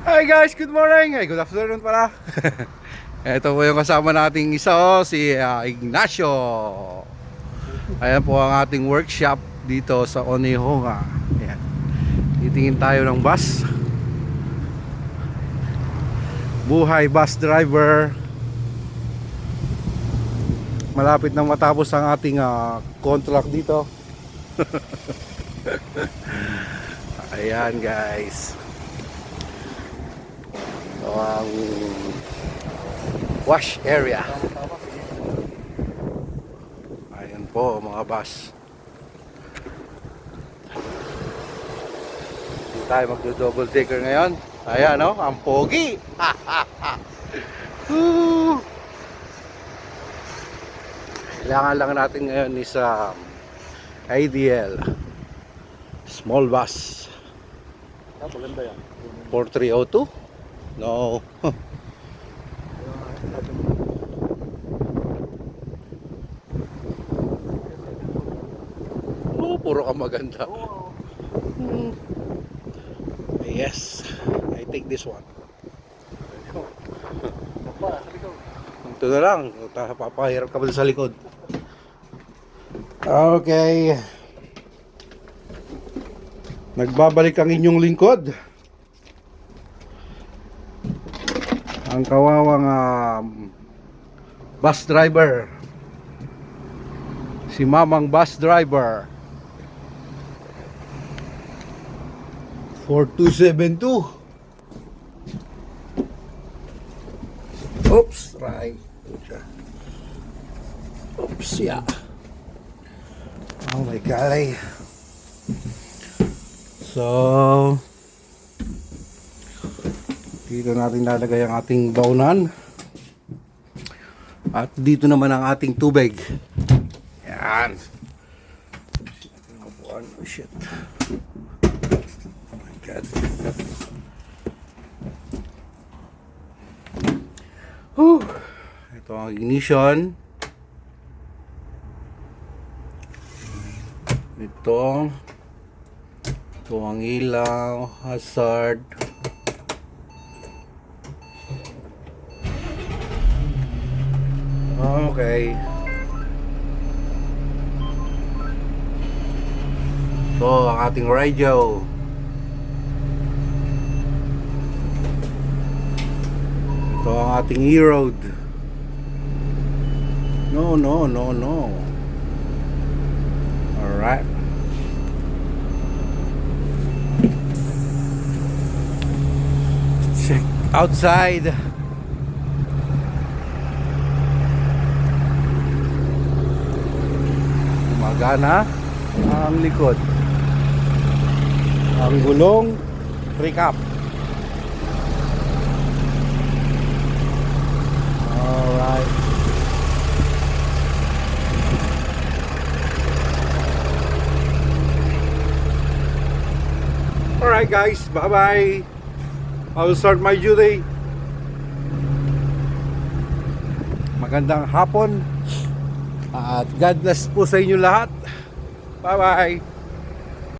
Hi guys, good morning. Ay, good afternoon pala. Ito po yung kasama nating isa, si Ignacio. Ayan po ang ating workshop dito sa Onehonga. Ayan. Titingin tayo ng bus. Buhay bus driver. Malapit nang matapos ang ating contract dito. Ayan guys. So, ang wash area. Ayan po mga bus. Hindi tayo magdo-double decker ngayon. Ayan no, ang pogi. Kailangan lang natin ngayon is IDL small bus. Maganda yan. 4302. No. Oh, puro ka maganda. Yes, I take this one. Ito na lang, papahirap ka pa sa likod. Okay. Nagbabalik ang inyong lingkod. Ang kawawang bus driver, si Mamang bus driver 4272. Oops, right. Oops, yeah. Oh my golly. So dito natin lalagay ang ating baunan. At dito naman ang ating tubig. Yan. Oh shit. Oh my God. Whew. Ito ang ignition. Ito ang ilaw, hazard. Okay. Ito ang ating radio. Ito ang ating e-road. No. Alright. Check outside. Magana ang likod. Ang gulong recap. Alright. Alright guys, bye bye. I will start my duty. Magandang hapon. At God bless po sa inyo lahat. Bye bye.